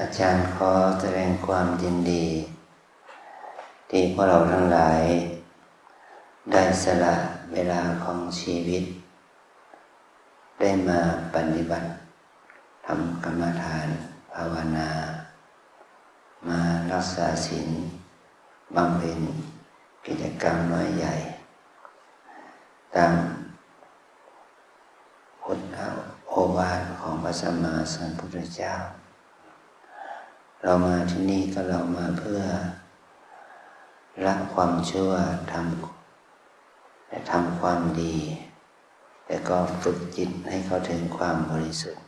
อาจารย์ขอแสดงความยินดีที่พวกเราทั้งหลายได้สละเวลาของชีวิตได้มาปฏิบัติทำกรรมฐานภาวนามารักษาศีลบำเพ็ญกิจกรรมน้อยใหญ่ตามพุทธโอวาทของพระสัมมาสัมพุทธเจ้าเรามาที่นี่ก็เรามาเพื่อละความชั่วทำความดีแต่ก็ฝึกจิตให้เข้าถึงความบริสุทธิ์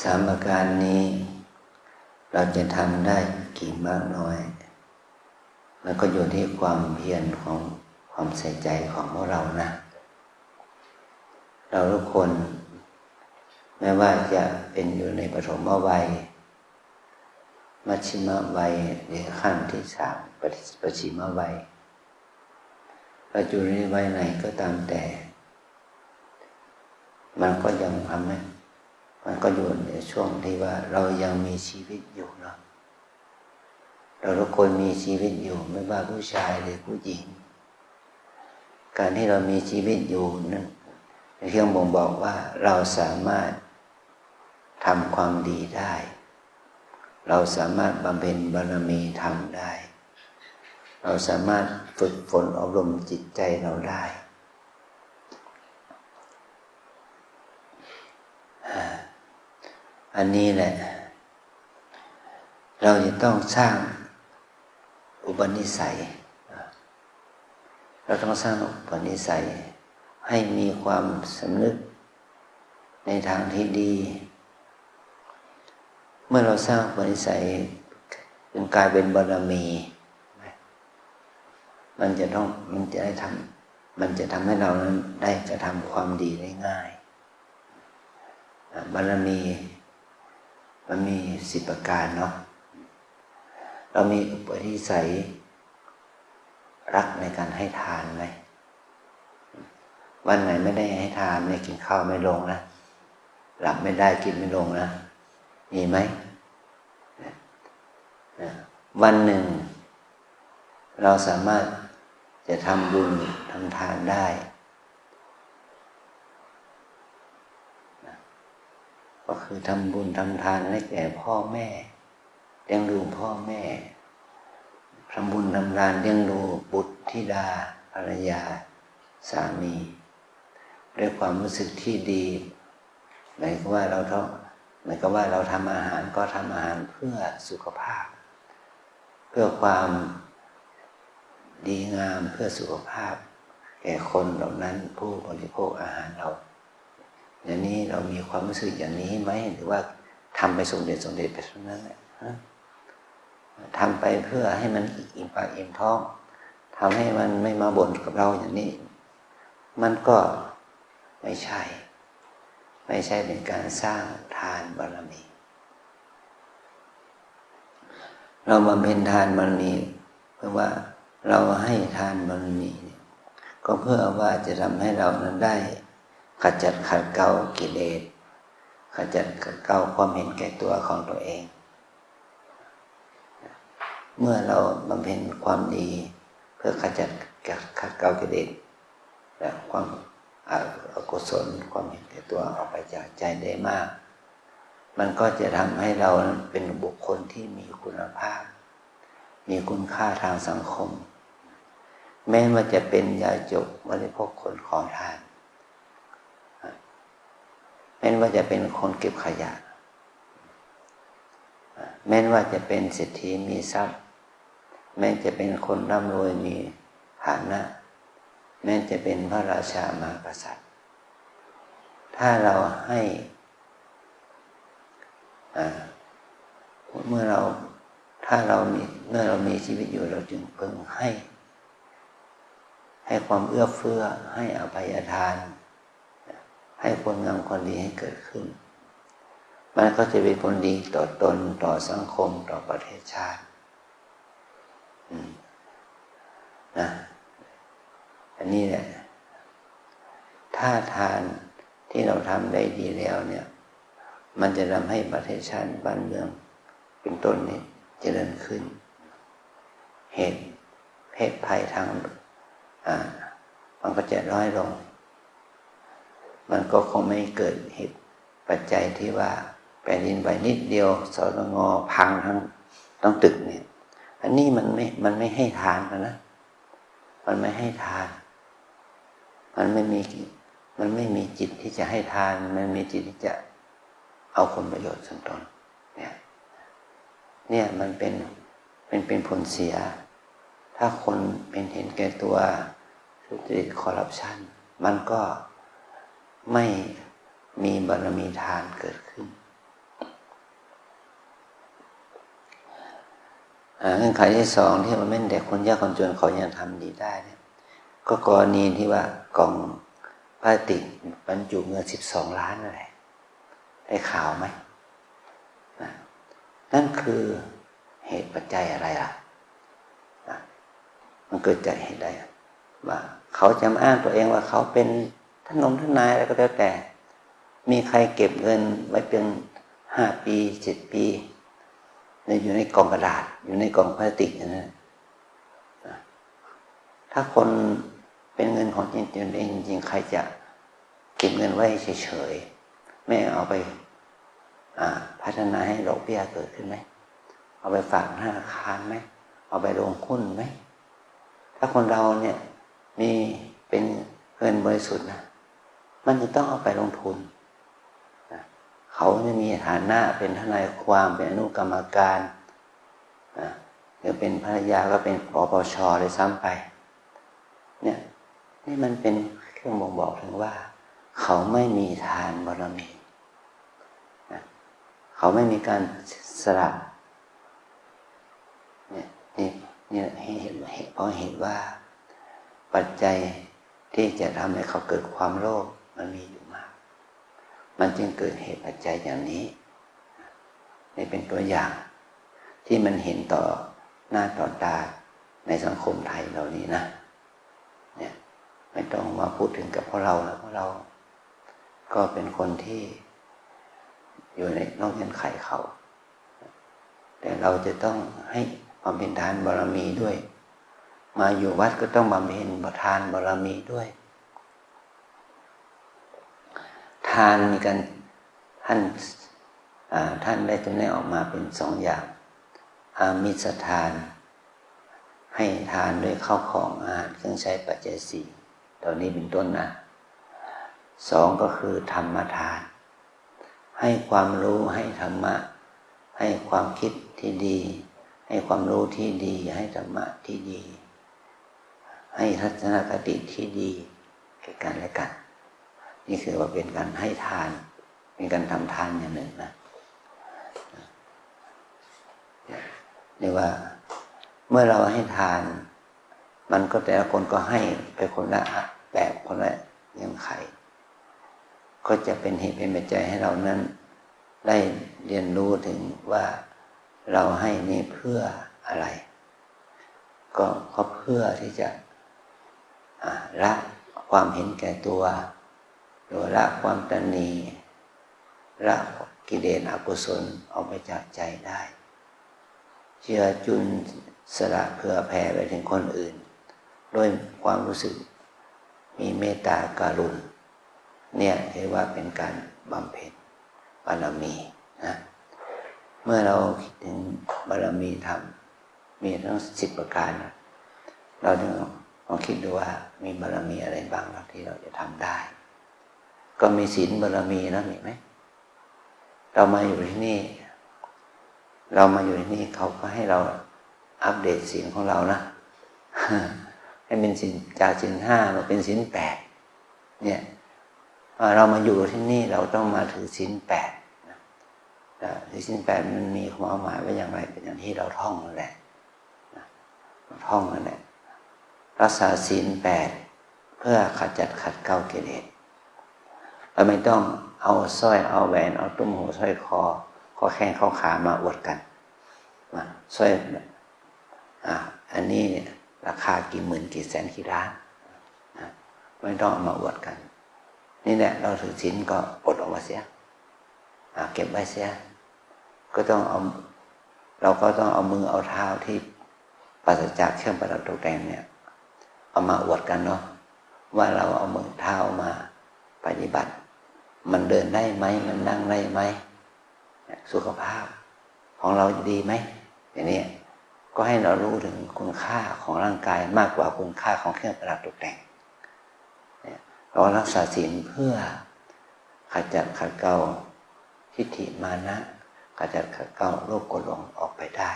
สามประการนี้เราจะทำได้กี่มากน้อยมันก็อยู่ที่ความเพียรของความใส่ใจของพวกเรานะเราทุกคนไม่ว่าจะเป็นอยู่ในปฐมวัยมัชฌิมวัยหรือขั้นที่สามปัจฉิมวัยเราอยู่ในวัยไหนก็ตามแต่มันก็ยังทำให้มันก็อยู่ในช่วงที่ว่าเรายังมีชีวิตอยู่เนาะเราทุกคนมีชีวิตอยู่ไม่ว่าผู้ชายหรือผู้หญิงการที่เรามีชีวิตอยู่นั้นเพียงบ่งบอกว่าเราสามารถทำความดีได้เราสามารถบำเพ็ญบารมีธรรมได้เราสามารถฝึกฝนอบรมจิตใจเราได้อันนี้แหละเราจะต้องสร้างอุปนิสัยเราต้องสร้างอุปนิสัยให้มีความสำนึกในทางที่ดีเมื่อเราสร้างอุปนิสัยจนกลายเป็นบารมีมันจะทำให้เรานั้นได้กระทำความดีได้ง่ายบารมีมันมี10ประการเนาะเรามีอุปนิสัยรักในการให้ทานไหมวันไหนไม่ได้ให้ทานไม่กินข้าวไม่ลงนะหลับไม่ได้กินไม่ลงนะมีไหมวันหนึ่งเราสามารถจะทำบุญทำทานได้ก็คือทำบุญทำทานให้แก่พ่อแม่เลี้ยงดูพ่อแม่ทำบุญทำทานเลี้ยงดูบุตรธิดาภรรยาสามีด้วยความรู้สึกที่ดีหมายความว่าเราทำอาหารก็ทำอาหารเพื่อสุขภาพเพื่อความดีงามเพื่อสุขภาพแก่คนเหล่านั้นผู้บริโภคอาหารเราอย่างนี้เรามีความรู้สึกอย่างนี้ไหมหรือว่าทำไปสมเด็จไปเท่านั้นแหละทำไปเพื่อให้มันอิ่มปากอิ่มท้องทำให้มันไม่มาบ่นกับเราอย่างนี้มันก็ไม่ใช่เป็นการสร้างทานบารมีเราบำเพ็ญทานบารมีเพราะว่าเราให้ทานบารมีก็เพื่อว่าจะทำให้เรานั้นได้ขจัดขัดเกลากิเลสขจัดขัดเกลาความเห็นแก่ตัวของตัวเองเมื่อเราบำเพ็ญความดีเพื่อขจัดขัดเกลากิเลสและความอกุศลความเห็นแก่ตัวออกไปจากใจได้มากมันก็จะทำให้เราเป็นบุคคลที่มีคุณภาพมีคุณค่าทางสังคมแม้ว่าจะเป็นยาจกบริโภคคนขอทานแม้ว่าจะเป็นคนเก็บขยะแม้ว่าจะเป็นเศรษฐีมีทรัพย์แม้จะเป็นคนร่ำรวยมีฐานะแม้จะเป็นพระราชามหากษัตริย์ถ้าเราให้เมื่อเรามีชีวิตอยู่เราจึงพึงให้ความเอื้อเฟื้อให้อภัยทานให้คนงามคนดีให้เกิดขึ้นมันก็จะเป็นผลดีต่อตนต่อสังคมต่อประเทศชาตินะอันนี้แหละถ้าทาน ที่เราทำได้ดีแล้วเนี่ยมันจะทำให้ประเทศชาติบ้านเมืองเป็นต้นนี้เจริญขึ้นเหตุภัยทางมันก็จะน้อยลงมันก็คงไม่เกิดเหตุปัจจัยที่ว่าแผ่นดินไหวนิดเดียวสตงพังทั้งต้องตึกเนี่ยอันนี้มันไม่ให้ทานนะมันไม่ให้ทานมันไม่มีจิตที่จะให้ทานมันมีจิตที่จะเอาผลประโยชน์ส่วนตนเนี่ยมันเป็นผลเสียถ้าคนเป็นเห็นแก่ตัวทุจริตคอร์รัปชันมันก็ไม่มีบารมีทานเกิดขึ้นเงื่อนไขที่สองที่มันไม่แต่คนยากคนจนเขายังทำดีได้เนี่ยก็กรณีที่ว่ากล่องพลาสติกบรรจุเงิน12 ล้านอะไรได้ข่าวไหมนั่นคือเหตุปัจจัยอะไรล่ะมันเกิดจากเหตุใดว่าเขาจะมาอ้างตัวเองว่าเขาเป็นทนายอะไรก็แล้วแต่มีใครเก็บเงินไว้เป็น5 ปี7 ปีอยู่ในกล่องกระดาษอยู่ในกล่องพลาสติกอย่างนั้นถ้าคนเป็นเงินของจริงใครจะเก็บเงินไว้เฉยๆไม่เอาไปพัฒนาให้ดอกเบี้ยเกิดขึ้นไหมเอาไปฝากธนาคารไหมเอาไปลงหุ้นไหมถ้าคนเราเนี่ยมีเป็นเงินบริสุทธิ์นะมันจะต้องเอาไปลงทุนเขาจะมีฐานะเป็นทนายความเป็นอนุกรรมการหรือเป็นภรรยาก็เป็นปปชเลยซ้ำไปเนี่ยนี่มันเป็นเครื่องบ่งบอกถึงว่าเขาไม่มีทานบารมีเขาไม่มีการสละเนี่ยให้เห็นเพราะเห็นว่าปัจจัยที่จะทำให้เขาเกิดความโลภมันมีอยู่มากมันจึงเกิดเหตุปัจจัยอย่างนี้นี่เป็นตัวอย่างที่มันเห็นต่อหน้าต่อตาในสังคมไทยเหล่านี้นะเนี่ยไม่ต้องมาพูดถึงกับพวกเราแล้วเพราะเราก็เป็นคนที่อยู่ในนอกเงื่อนไขเขาแต่เราจะต้องให้ความเป็นทานบารมีด้วยมาอยู่วัดก็ต้องบำเพ็ญทานบารมีด้วยทานมีกันท่านได้จำแนกออกมาเป็น2 อย่างอามิสทานให้ทานด้วยข้าวของอาหารเครื่องใช้ปัจจัย4ตอนนี้เป็นต้นนะ2ก็คือธรรมทานให้ความรู้ให้ธรรมะให้ความคิดที่ดีให้ความรู้ที่ดีให้ธรรมะที่ดีให้ทัศนคติที่ดีแก่กันและกันนี่คือว่าเป็นการให้ทานเป็นการทำทานอย่างหนึ่งนะนี่ว่าเมื่อเราให้ทานมันก็แต่ละคนก็ให้ไปคนละแบบคนละเงื่อนไขก็จะเป็นเหตุเป็นปัจจัยให้เรานั้นได้เรียนรู้ถึงว่าเราให้นี่เพื่ออะไรก็เพื่อที่จะละความเห็นแก่ตัวหรือละความตนีละกิเลสอกุศลออกไปจากใจได้เชื่อจุนสละเผื่อแผ่ไปถึงคนอื่นด้วยความรู้สึกมีเมตตากรุณาเนี่ยเรียกว่าเป็นการบำเพ็ญบารมีนะเมื่อเราคิดถึงบารมีธรรมมีทั้ง10 ประการเราลองคิดดูว่ามีบารมีอะไรบ้างที่เราจะทำได้ก็มีศีลบารมีนะมีไหมเรามาอยู่ที่นี่เขาก็ให้เราอัปเดตศีลของเรานะให้เป็นศีลจากศีล5มาเป็นศีล8เนี่ยเรามาอยู่ที่นี่เราต้องมาถือศีล8นะถือศีล8มันมีความหมายว่าอย่างไรเป็นอย่างที่เราท่องนั่นแหละท่องนั่นแหละรักษาศีล8เพื่อขัดเกลากิเลสเราไม่ต้องเอาสร้อยเอาแหวนเอาตุ้มหูสร้อยคอแข้งข้อขามาอวดกันสร้อยอันนี้ราคากี่หมื่นกี่แสนกี่ล้านไม่ต้องเอามาอวดกัน นี่แหละเราถือศีลก็ปลดออกมาเสียเก็บไว้เสียก็ต้องเอาเราก็ต้องเอามือเอาเท้าที่ปราศจากเครื่องประดับตกแต่งเนี่ยเอามาอวดกันเนาะว่าเราเอามือเท้ามาปฏิบัติมันเดินได้ไหมมันนั่งได้ไหมสุขภาพของเราดีไหมอย่างนี้ก็ให้เรารู้ถึงคุณค่าของร่างกายมากกว่าคุณค่าของเครื่องประดับตกแต่งเรารักษาศีลเพื่อขจัดขัดเกลาทิฏฐิมานะขจัดขัดเกลาโลภโกรธหลงออกไปได้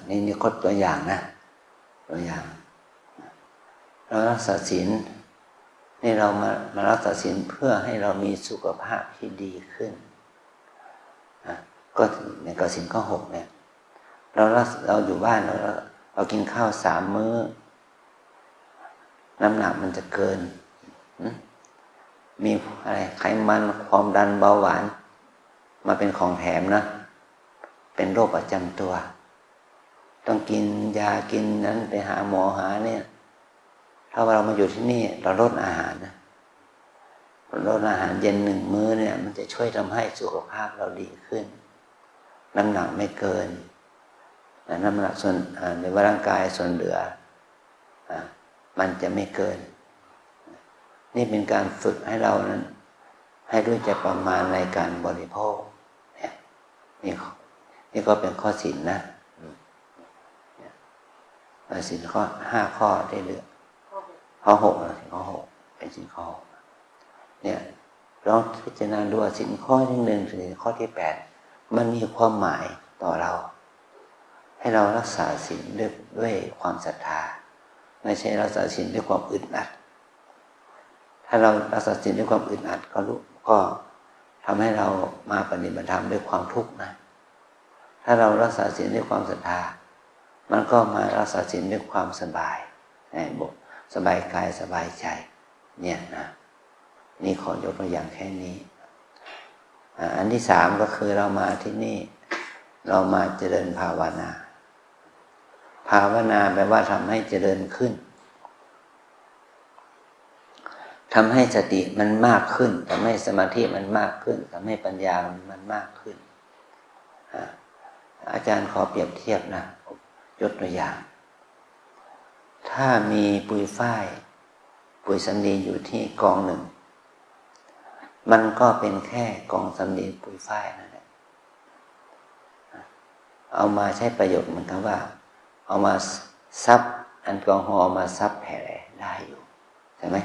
นี่ก็ตัวอย่างนะตัวอย่างเรารักษาศีลนี่เรามารักษาศีลเพื่อให้เรามีสุขภาพที่ดีขึ้นก็ในกศีลข้อ 6เนี่ยเราอยู่บ้านเรากินข้าว3 มื้อน้ำหนักมันจะเกินมีอะไรไขมันความดันเบาหวานมาเป็นของแถมนะเป็นโรคประจำตัวต้องกินยากินนั้นไปหาหมอหาเนี่ยถ้าเรามาอยู่ที่นี่เราลดอาหารนะลดอาหารเย็น1 มื้อเนี่ยมันจะช่วยทำให้สุขภาพเราดีขึ้นน้ำหนักไม่เกินน้ำหนักส่วนในร่างกายส่วนเหลือมันจะไม่เกินนี่เป็นการฝึกให้เรานั้นให้รู้จักประมาณในการบริโภคนี่ก็เป็นข้อศีลนะศีลข้อ5 ข้อได้เหลือข้อ 6นะข้อ 6เป็นศีลข้อ 6เนี่ยลองพิจารณาดูศีลข้อที่ 1ถึงข้อที่ 8มันมีความหมายต่อเราให้เรารักษาศีลด้วยความศรัทธาไม่ใช่รักษาศีลด้วยความอึดอัดถ้าเรารักษาศีลด้วยความอึดอัดก็ทำให้เรามาปฏิบัติธรรมด้วยความทุกข์นะถ้าเรารักษาศีลด้วยความศรัทธามันก็มารักษาศีลด้วยความสบายสบายกายสบายใจเนี่ยนะนี่ขอยกตัวอย่างแค่นี้อันที่ 3ก็คือเรามาที่นี่เรามาเจริญภาวนาแปลว่าทำให้เจริญขึ้นทำให้สติมันมากขึ้นทำให้สมาธิมันมากขึ้นทำให้ปัญญามันมากขึ้นอาจารย์ขอเปรียบเทียบนะยกตัวอย่างถ้ามีปุยฝ้ายปุยสำลีอยู่ที่กองหนึ่งมันก็เป็นแค่กองสำลีปุยฝ้ายนั่นแหละเอามาใช้ประโยชน์เหมือนกับว่าเอามาซับแอลกอฮอล์มาซับแผลได้อยู่ใช่ไหม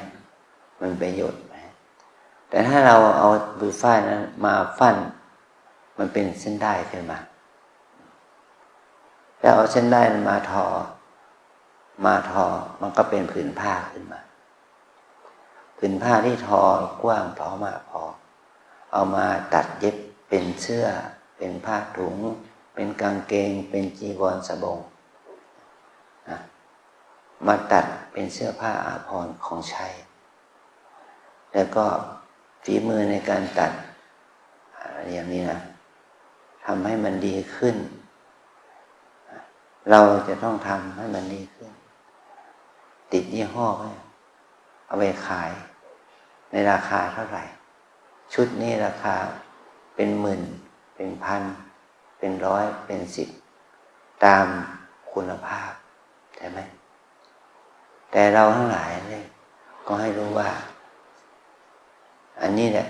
มันประโยชน์ไหมแต่ถ้าเราเอาปุยฝ้ายนั้นมาฟั่นมันเป็นเส้นได้ขึ้นมาแล้วเอาเส้นได้มาทอมันก็เป็นผืนผ้าขึ้นมาผืนผ้าที่ทอกว้างทอมากพอเอามาตัดเย็บเป็นเสื้อเป็นผ้าถุงเป็นกางเกงเป็นจีวรสบงมาตัดเป็นเสื้อผ้าอาภรณ์ของใช้แล้วก็ฝีมือในการตัดอย่างนี้นะทำให้มันดีขึ้นเราจะต้องทำให้มันดีขึ้นติดยี่ห้อไว้เอาไปขายในราคาเท่าไหร่ชุดนี้ราคาเป็นหมื่นเป็นพันเป็นร้อยเป็น10ตามคุณภาพใช่ไหมแต่เราทั้งหลายเนี่ยก็ให้รู้ว่าอันนี้แหละ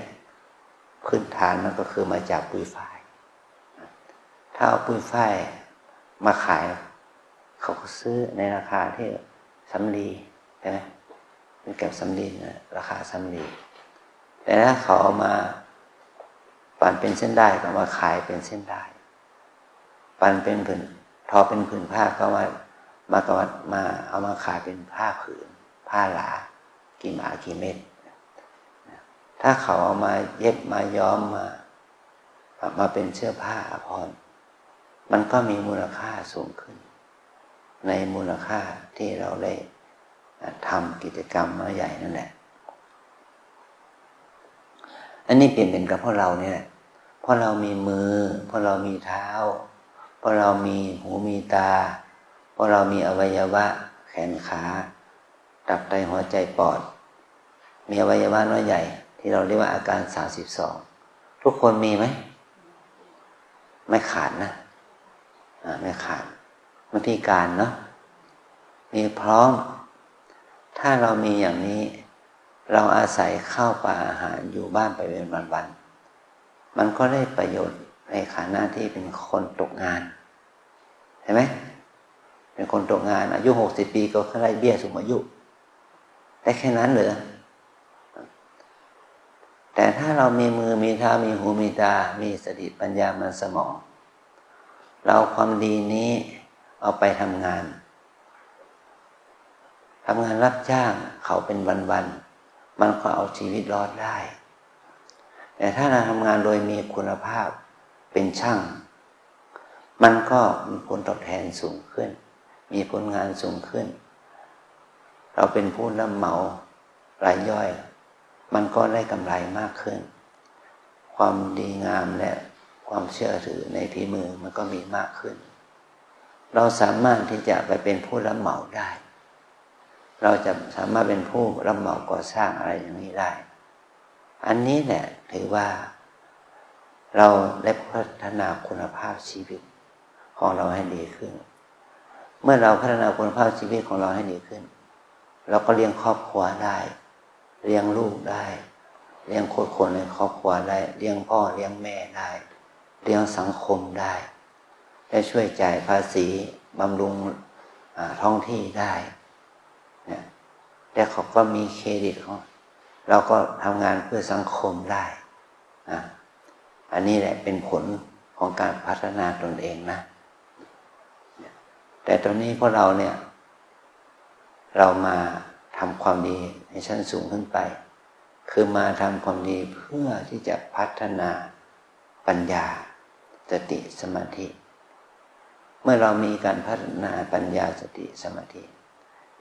พื้นฐานมันก็คือมาจากปุยฝ้ายถ้าเอาปุยฝ้ายมาขายเขาก็ซื้อในราคาที่สำลีใช่ไหมเป็นแก็บสำลีนะราคาสำลีแต่ถ้าเขาเอามาปั่นเป็นเส้นได้ก็มาขายเป็นเส้นได้ปั่นเป็นผืนทอเป็นผืนผ้าก็มาเอามาขายเป็นผ้าผืนผ้าหลากี่หมากี่เม็ดถ้าเขาเอามาเย็บมาย้อมมาเป็นเสื้อผ้าอาภรณ์มันก็มีมูลค่าสูงขึ้นในมูลค่าที่เราได้ทำกิจกรรมมาใหญ่นั่นแหละอันนี้เปลี่ยนเป็นกับพวกเราเนี่ยเพราะเรามีมือเพราะเรามีเท้าเพราะเรามีหูมีตาเพราะเรามีอวัยวะแขนขา ตับไตหัวใจปอดมีอวัยวะน้อยใหญ่ที่เราเรียกว่าอาการ32ทุกคนมีไหมไม่ขาดนะไม่ขาดมันพิการเนาะมีพร้อมถ้าเรามีอย่างนี้เราอาศัยข้าวปลาอาหารอยู่บ้านไปเป็นวันๆมันก็ได้ประโยชน์ในฐานะที่เป็นคนตกงานเห็นไหมเป็นคนตกงานอายุ60 ปีก็ได้เบี้ยสูงอายุได้แค่นั้นเหรอแต่ถ้าเรามีมือมีเท้ามีหูมีตามีสติปัญญามันสมองเราความดีนี้เอาไปทำงานรับจ้างเขาเป็นวันๆมันก็เอาชีวิตรอดได้แต่ถ้าเราทำงานโดยมีคุณภาพเป็นช่างมันก็มีผลตอบแทนสูงขึ้นมีผลงานสูงขึ้นเราเป็นผู้รับเหมารายย่อยมันก็ได้กำไรมากขึ้นความดีงามและความเชื่อถือในฝีมือมันก็มีมากขึ้นเราสามารถที่จะไปเป็นผู้รับเหมาได้เราจะสามารถเป็นผู้รับเหมาก่อสร้างอะไรอย่างนี้ได้อันนี้แหละถือว่าเราได้พัฒนาคุณภาพชีวิตของเราให้ดีขึ้นเมื่อเราพัฒนาคุณภาพชีวิตของเราให้ดีขึ้นเราก็เลี้ยงครอบครัวได้เลี้ยงลูกได้เลี้ยงคนในครอบครัวได้เลี้ยงพ่อเลี้ยงแม่ได้เลี้ยงสังคมได้ได้ช่วยจ่ายภาษีบำรุงท้องที่ได้เนี่ยแต่เขาก็มีเครดิตของเราก็ทำงานเพื่อสังคมได้อันนี้แหละเป็นผลของการพัฒนาตนเองนะแต่ตอนนี้พวกเราเนี่ยเรามาทำความดีในชั้นสูงขึ้นไปคือมาทำความดีเพื่อที่จะพัฒนาปัญญาสติสมาธิเมื่อเรามีการพัฒนาปัญญาสติสมาธิ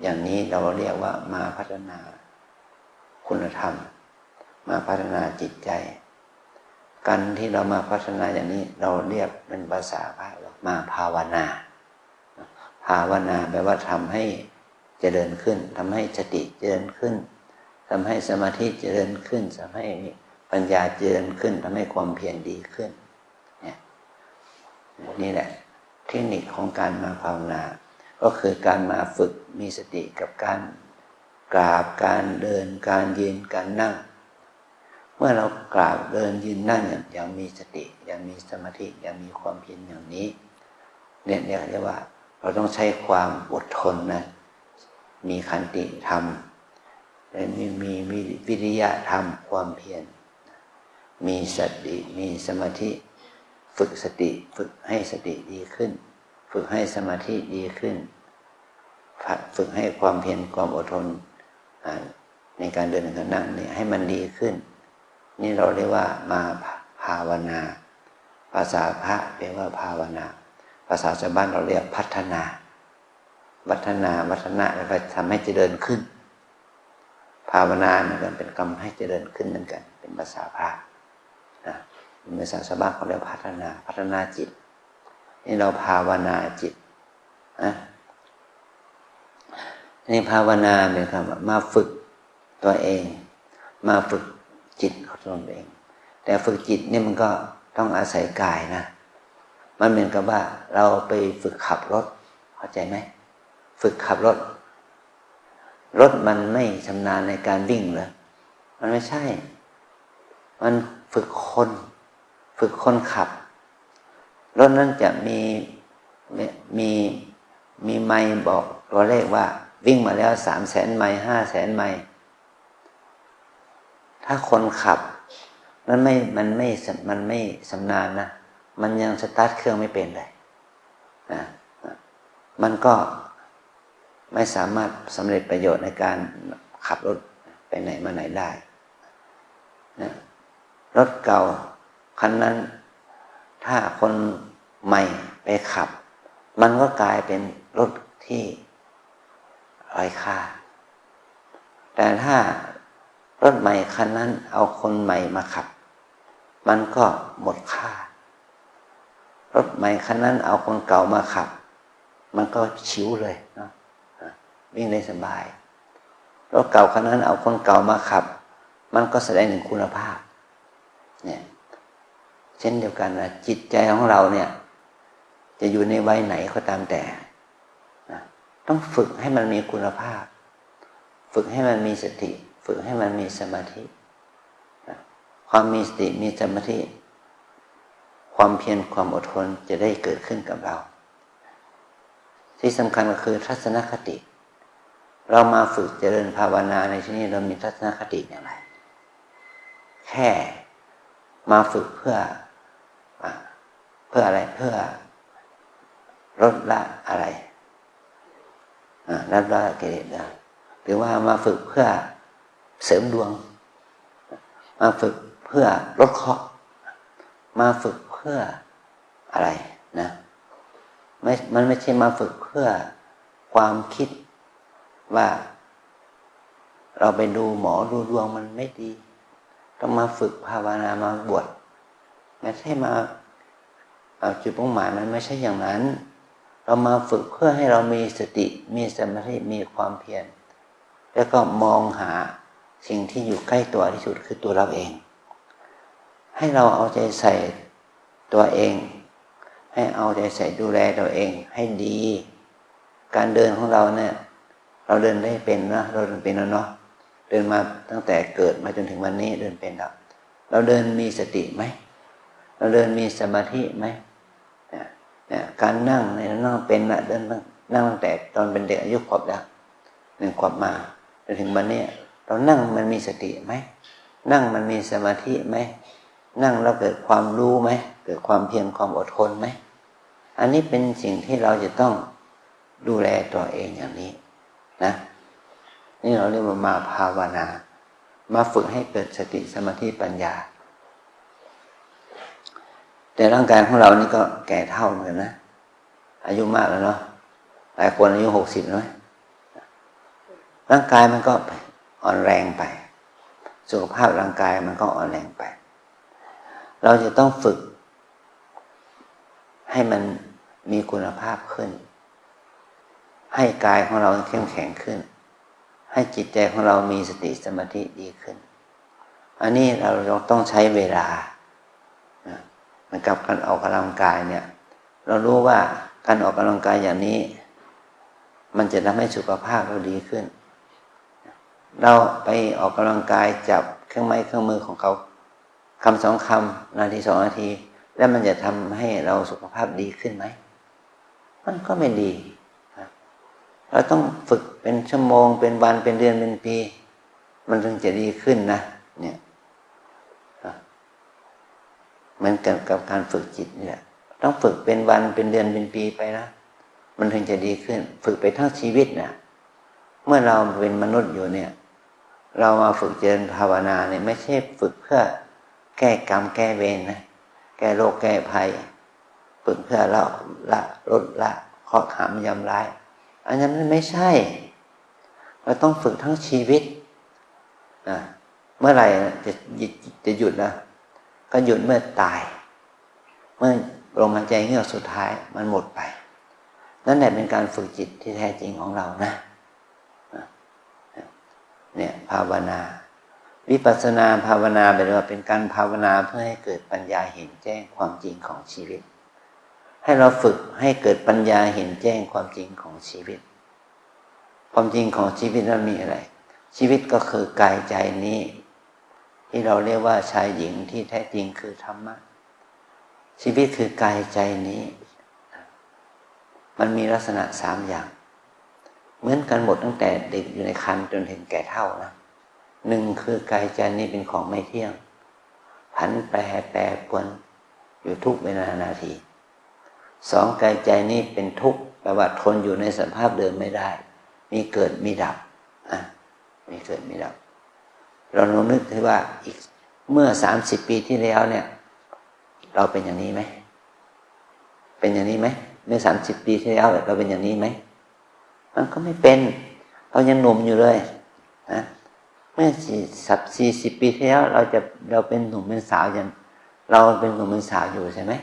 อย่างนี้เราเรียกว่ามาพัฒนาคุณธรรมมาพัฒนาจิตใจการที่เรามาพัฒนาอย่างนี้เราเรียกเป็นภาษาพระมาภาวนาภาวนาแปลว่าทำให้เจริญขึ้นทำให้สติเจริญขึ้นทำให้สมาธิเจริญขึ้นทำให้ปัญญาเจริญขึ้นทำให้ความเพียรดีขึ้นเนี่ยนี่แหละเทคนิคของการมาภาวนาก็คือการมาฝึกมีสติกับการกราบการเดินการยืนการนั่งเมื่อเรากราบเดินยืนนั่งอย่างมีสติอย่างมีสมาธิอย่างมีความเพียรอย่างนี้เนี่ยเรียกว่าเราต้องใช้ความอดทนนะมีขันติธรรมและมีวิริยะธรรมความเพียรมีสติมีสมาธิฝึกสติฝึกให้สติดีขึ้นฝึกให้สมาธิดีขึ้นฝึกให้ความเพียรความอดทนในการเดินการนั่งเนี่ยให้มันดีขึ้นนี่เราเรียกว่ามาภาวนาภาษาพระเรียกว่าภาวนาภาษาชาวบ้านเราเรียกพัฒนาวัฒนาแล้วก็ทำให้เจริญขึ้นภาวนาเหมือนกันเป็นกรรมให้เจริญขึ้นเหมือนกันเป็นภาษาพระนะเป็นภาษาชาวบ้านเขาเรียกพัฒนาจิตนี่เราภาวนาจิตนะนี่ภาวนาเป็นคำมาฝึกตัวเองมาฝึกจิตของตนเองแต่ฝึกจิตนี่มันก็ต้องอาศัยกายนะมันเหมือนกับว่าเราไปฝึกขับรถเข้าใจไหมฝึกขับรถมันไม่ชำนาญในการวิ่งเหรอมันไม่ใช่มันฝึกคนขับรถนั้นจะมีไมล์บอกตัวเลขว่าวิ่งมาแล้ว300,000 ไมล์500,000 ไมล์ถ้าคนขับมันไม่ชำนาญนะมันยังสตาร์ทเครื่องไม่เป็นเลยนะมันก็ไม่สามารถสำเร็จประโยชน์ในการขับรถไปไหนมาไหนได้นะรถเก่าคันนั้นถ้าคนใหม่ไปขับมันก็กลายเป็นรถที่ไร้ค่าแต่ถ้ารถใหม่คันนั้นเอาคนใหม่มาขับมันก็หมดค่ารถใหม่คันนั้นเอาคนเก่ามาขับมันก็ชิวเลยเนาะวิ่งได้สบาย รถเก่าคันนั้นเอาคนเก่ามาขับมันก็แสดงถึงคุณภาพเนี่ยเช่นเดียวกันนะจิตใจของเราเนี่ยจะอยู่ในวัยไหนก็ตามแต่นะต้องฝึกให้มันมีคุณภาพฝึกให้มันมีสติฝึกให้มันมีสมาธินะความมีสติมีสมาธิความเพียรความอดทนจะได้เกิดขึ้นกับเราที่สำคัญก็คือทัศนคติเรามาฝึกเจริญภาวนาในที่นี้เรามีทัศนคติอย่างไรแค่มาฝึกเพื่ออะไรเพื่อลดละอะไรลดละกิเลสนะหรือว่ามาฝึกเพื่อเสริมดวงมาฝึกเพื่อลดเคราะห์มาฝึกเพื่ออะไรนะมันไม่ใช่มาฝึกเพื่อความคิดว่าเราไปดูหมอดูดวงมันไม่ดีต้องมาฝึกภาวนามาบวชไม่ใช่มาจุดมุ่งหมายมันไม่ใช่อย่างนั้นเรามาฝึกเพื่อให้เรามีสติมีสมาธิมีความเพียรแล้วก็มองหาสิ่งที่อยู่ใกล้ตัวที่สุดคือตัวเราเองให้เราเอาใจใส่ตัวเองให้เอาใจใส่ดูแลตัวเองให้ดีการเดินของเราเนี่ยเราเดินได้เป็นนะเราเดินเป็นแล้วเนาะเดินมาตั้งแต่เกิดมาจนถึงวันนี้เดินเป็นแล้วเราเดินมีสติไหมเราเดินมีสมาธิไหมเนี่ยการนั่งเนี่ยนั่งเป็นนะเดินนั่งตั้งแต่ตอนเป็นเด็กอายุขวบแล้ว1 ขวบมาจนถึงวันนี้เรานั่งมันมีสติไหมนั่งมันมีสมาธิไหมนั่งแล้วเกิดความรู้ไหมเกิดความเพียรความอดทนไหมอันนี้เป็นสิ่งที่เราจะต้องดูแลตัวเองอย่างนี้นะนี่เราเรียกว่ามาภาวนามาฝึกให้เกิดสติสมาธิปัญญาแต่ร่างกายของเรานี่ก็แก่เท่าเหมือนกันนะอายุมากแล้วเนาะหลายคนอายุ60แล้วร่างกายมันก็อ่อนแรงไปสุขภาพร่างกายมันก็อ่อนแรงไปเราจะต้องฝึกให้มันมีคุณภาพขึ้นให้กายของเราเข้มแข็งขึ้นให้จิตใจของเรามีสติสมาธิดีขึ้นอันนี้เราต้องใช้เวลาเหมือนกับการออกกำลังกายเนี่ยเรารู้ว่าการออกกำลังกายอย่างนี้มันจะทำให้สุขภาพเราดีขึ้นเราไปออกกำลังกายจับเครื่องไม้เครื่องมือของเขาคำ2 คำนาที2 นาทีแล้วมันจะทำให้เราสุขภาพดีขึ้นไหมมันก็ไม่ดีเราต้องฝึกเป็นชั่วโมงเป็นวันเป็นเดือนเป็นปีมันถึงจะดีขึ้นนะเนี่ยเหมือนกับการฝึกจิตนี่แหละต้องฝึกเป็นวันเป็นเดือนเป็นปีไปนะมันถึงจะดีขึ้นฝึกไปทั้งชีวิตนะเมื่อเราเป็นมนุษย์อยู่เนี่ยเรามาฝึกเจริญภาวนาเนี่ยไม่ใช่ฝึกเพื่อแก้กรรมแก้เวรนะแก้โรคแก้ภัยฝึกเพื่อลดละข้อขามยำร้ายอันนั้นไม่ใช่เราต้องฝึกทั้งชีวิตเมื่อไหร่จะหยุดนะก็หยุดเมื่อตายเมื่อลมหายใจเงือกสุดท้ายมันหมดไปนั่นแหละเป็นการฝึกจิตที่แท้จริงของเรานะเนี่ยภาวนาวิปัสสนาภาวนาแปลว่าเป็นการภาวนาเพื่อให้เกิดปัญญาเห็นแจ้งความจริงของชีวิตให้เราฝึกให้เกิดปัญญาเห็นแจ้งความจริงของชีวิตความจริงของชีวิตนั้นมีอะไรชีวิตก็คือกายใจนี้ที่เราเรียกว่าชายหญิงที่แท้จริงคือธรรมะชีวิตคือกายใจนี้มันมีลักษณะ3 อย่างเหมือนกันหมดตั้งแต่เด็กอยู่ในครรภ์จนถึงแก่เฒ่านะ 1คือกายใจนี้เป็นของไม่เที่ยงผันแปรปรวนอยู่ทุกเวลานาที2กายใจนี้เป็นทุกข์แปลว่าทนอยู่ในสภาพเดิมไม่ได้มีเกิดมีดับมีเกิดมีดับเราลองนึกถึงว่าอีกเมื่อ30 ปีที่แล้วเนี่ยเราเป็นอย่างนี้ไหมเป็นอย่างนี้ไหมเมื่อ30 ปีที่แล้วเราเป็นอย่างนี้ไหมมันก็ไม่เป็นเรายังหนุ่มอยู่เลยนะเมื่อ40 ปีที่แล้วเราเป็นหนุ่มเป็นสาวอย่างเราเป็นหนุ่มเป็นสาวอยู่ใช่ไหม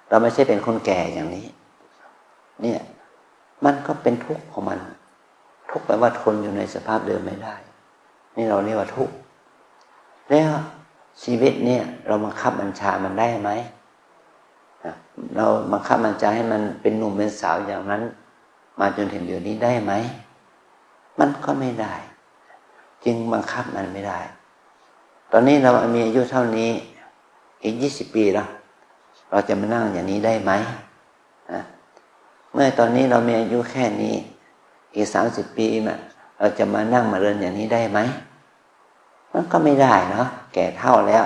เราไม่ใช่เป็นคนแก่อย่างนี้เนี่ยมันก็เป็นทุกข์ของมันทุกข์ แปลว่าทนอยู่ในสภาพเดิมไม่ได้นี่เราเรียกว่าทุกข์แล้วชีวิตเนี่ยเราบังคับบัญชามันได้ไหมเราบังคับบัญชาให้มันเป็นหนุ่มเป็นสาวอย่างนั้นมาจนถึงเดี๋ยวนี้ได้ไหมมันก็ไม่ได้จึงบังคับมันไม่ได้ตอนนี้เรามีอายุเท่านี้อีก20 ปีแล้วเราจะมานั่งอย่างนี้ได้ไหมเมื่อตอนนี้เรามีอายุแค่นี้อีก30 ปีเราจะมานั่งมาเดินอย่างนี้ได้ไหมมันก็ไม่ได้เนาะแก่เฒ่าแล้ว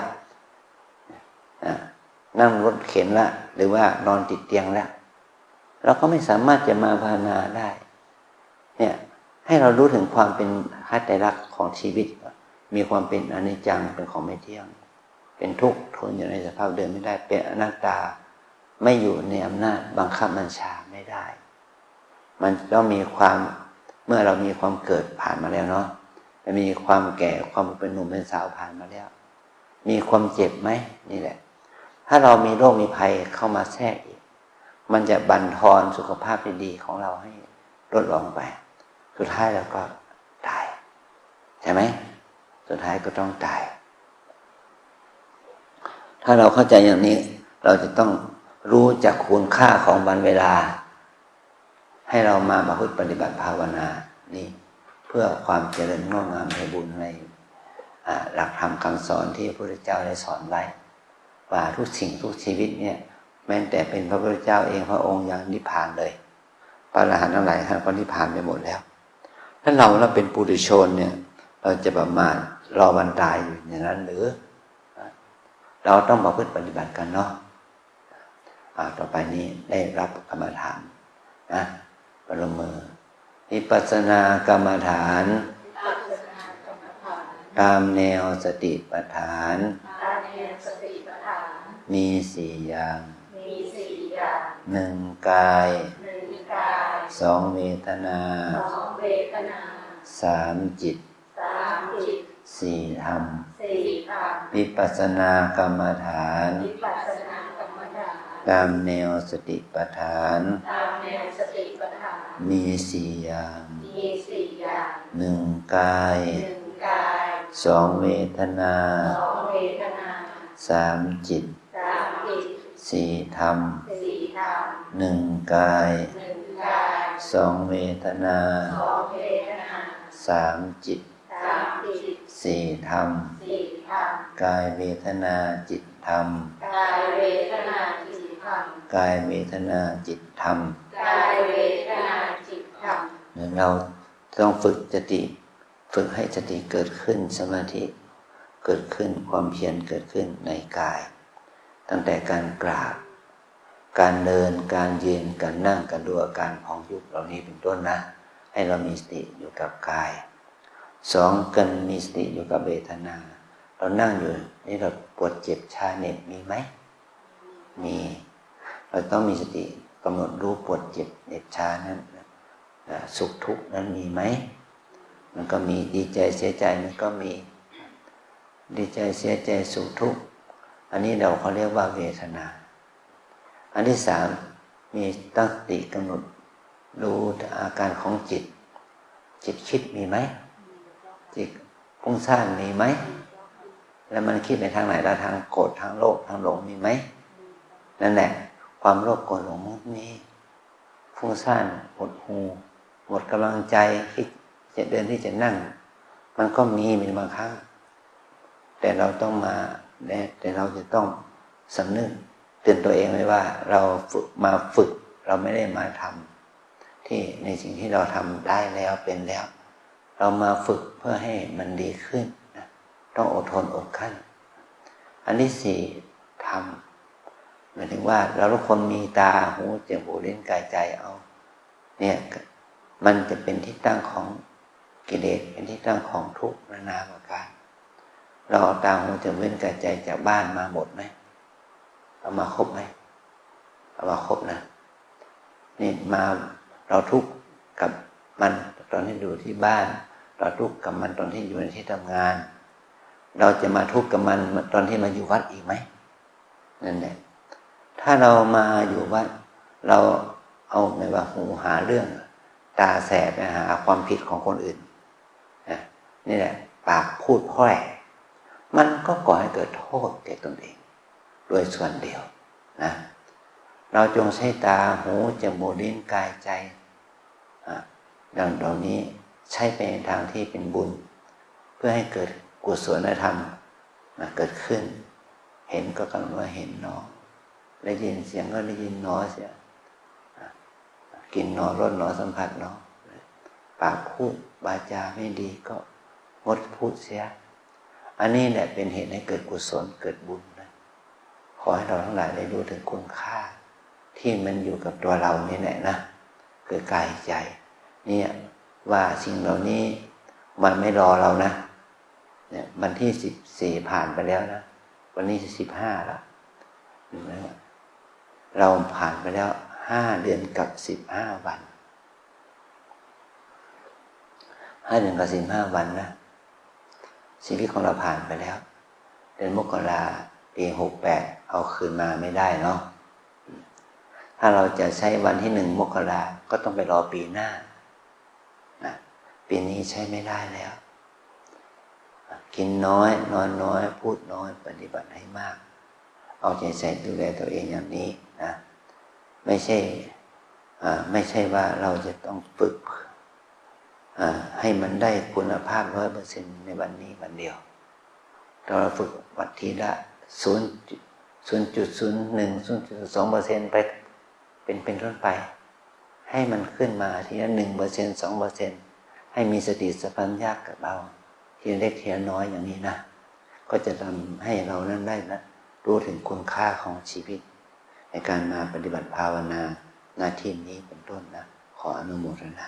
นั่งรถเข็นละหรือว่านอนติดเตียงแล้วเราก็ไม่สามารถจะมาภาวนาได้เนี่ยให้เรารู้ถึงความเป็นขัตไตรลักษณ์ของชีวิตมีความเป็นอนิจจังเป็นของไม่เที่ยงเป็นทุกข์ทนอยู่ในสภาพเดิมไม่ได้เป็นอนัตตาไม่อยู่ในอำนาจบังคับบัญชาไม่ได้มันต้องมีความเมื่อเรามีความเกิดผ่านมาแล้วเนาะมีความแก่ความเป็นหนุ่มเป็นสาวผ่านมาแล้วมีความเจ็บไหมนี่แหละถ้าเรามีโรคมีภัยเข้ามาแทรกอีกมันจะบั่นทอนสุขภาพดีๆของเราให้ลดลงไปสุดท้ายเราก็ตายใช่ไหมสุดท้ายก็ต้องตายถ้าเราเข้าใจอย่างนี้เราจะต้องรู้จักคุณค่าของวันเวลาให้เรามาประพฤติปฏิบัติภาวนานี่เพื่อความเจริญงอกงามในบุญในหลักธรรมคำสอนที่พระพุทธเจ้าได้สอนไว้ว่าทุกสิ่งทุกชีวิตเนี่ยแม้แต่เป็นพระพุทธเจ้าเองพระองค์ยังนิพพานเลยพระอรหันต์ทั้งหลายท่านก็นิพพานไปหมดแล้วถ้าเราเป็นปุถุชนเนี่ยเราจะประมาทรอวันตายอยู่อย่างนั้นหรือเราต้องมาพึ่งปฏิบัติกันเนาะต่อไปนี้ได้รับกรรมฐานนะปรมือวิปัสสนากรรมฐานตามแนวสติปัฏฐานมี4 อย่าง1 กาย2 เวทนา3 จิต4 ธรรมวิปัสสนากรรมฐานตามแนวสติปัฏฐานมี4 อย่าง1 กาย2 เวทนา3 จิต4 ธรรม1 กาย2 เวทนา3 จิต4 ธรรมกายเวทนาจิตธรรมกายเวทนาจิตธรรมเราต้องฝึกสติฝึกให้สติเกิดขึ้นสมาธิเกิดขึ้นความเพียรเกิดขึ้นในกายตั้งแต่การกราบการเดินการยืนการนั่งการดูอาการพองยุบเหล่านี้เป็นต้นนะให้เรามีสติอยู่กับกาย2กันมีสติอยู่กับเวทนาเรานั่งอยู่นี่เราปวดเจ็บชาเหน็บมีไหมมีเราต้องมีสติกำหนดรู้ปวดเจ็บเหน็บชานั้นสุขทุกข์นั้นมีไหมมันก็มีดีใจเสียใจมันก็มีดีใจเสียใจสุขทุกข์อันนี้เขาเรียกว่าเวทนาอันที่3มีตั้งสติกำหนดรู้อาการของจิตคิดมีไหมจิตฟุ้งซ่านมีไหมแล้วมันคิดในทางไหนละทางโกรธทางโลภทางหลงมีไหมนั่นแหละความโลภโกรธหลงมีฟุ้งซ่านหดหู่หมดกำลังใจที่จะเดินที่จะนั่งมันก็มีบางครั้งแต่เราต้องแต่เราจะต้องสำนึกเตือนตัวเองไว้ว่าเราฝึกเราไม่ได้มาทำที่ในสิ่งที่เราทำได้แล้วเป็นแล้วเรามาฝึกเพื่อให้มันดีขึ้นนะต้องอดทนอดกลั้นอันที่4ทำหมายถึงว่าเราทุกคนมีตาหูจมูกลิ้นกายใจเนี่ยมันจะเป็นที่ตั้งของกิเลสเป็นที่ตั้งของทุกข์นานาประการเราเอาตาหูจมูกลิ้นกายใจจากบ้านมาหมดไหมเอามาครบไหมเอามาครบนะนี่มาเราทุกข์กับมันตอนที่อยู่ที่บ้านเราทุกข์กับมันตอนที่อยู่ในที่ทำงานเราจะมาทุกข์กับมันตอนที่มาอยู่วัดอีกไหมนั่นแหละถ้าเรามาอยู่วัดเราเอาไม่ว่าหูหาเรื่อง ตาแสบไปหาความผิดของคนอื่นนี่แหละปากพูดแพร่มันก็ก่อให้เกิดโทษแก่ตนเองโดยส่วนเดียวนะเราจงใช้ตาหูจมูกลิ้นกายใจดังเหล่านี้ใช้ไปในทางที่เป็นบุญเพื่อให้เกิดกุศลธรรมเกิดขึ้นเห็นก็กำลังว่าเห็นเนาะได้ยินเสียงก็ได้ยินเนาะเสียกินเนาะรสเนาะสัมผัสเนาะปากพูดวาจาไม่ดีก็งดพูดเสียอันนี้แหละเป็นเหตุให้เกิดกุศลเกิดบุญนะขอให้เราทั้งหลายได้รู้ถึงคุณค่าที่มันอยู่กับตัวเรานี่แหละนะเกิดกายใจเนี่ยว่าสิ่งเหล่านี้มันไม่รอเรานะเนี่ยวันที่14ผ่านไปแล้วนะวันนี้15แล้วเราผ่านไปแล้ว5 เดือนกับ15 วัน5 เดือนกับ15 วันนะชีวิตของเราผ่านไปแล้วเดือนมกราปี68เอาคืนมาไม่ได้เนาะถ้าเราจะใช้วันที่1 มกราก็ต้องไปรอปีหน้านะปีนี้ใช้ไม่ได้แล้วกินน้อยนอนน้อยพูดน้อยปฏิบัติให้มากเอาใจใส่ดูแลตัวเองอย่างนี้นะไม่ใช่ว่าเราจะต้องฝึกให้มันได้คุณภาพ 100% ในวันนี้วันเดียวเราฝึกวัดทีละ0.01 0.2% ไปเป็นต้นไปให้มันขึ้นมาทีละ 1% 2% ให้มีสติสัมปชัญญะกับเราทีเล็กทีน้อยอย่างนี้นะก็จะทำให้เรานั้นได้นะรู้ถึงคุณค่าของชีวิตในการมาปฏิบัติภาวนาหน้าที่นี้เป็นต้นนะขออนุโมทนา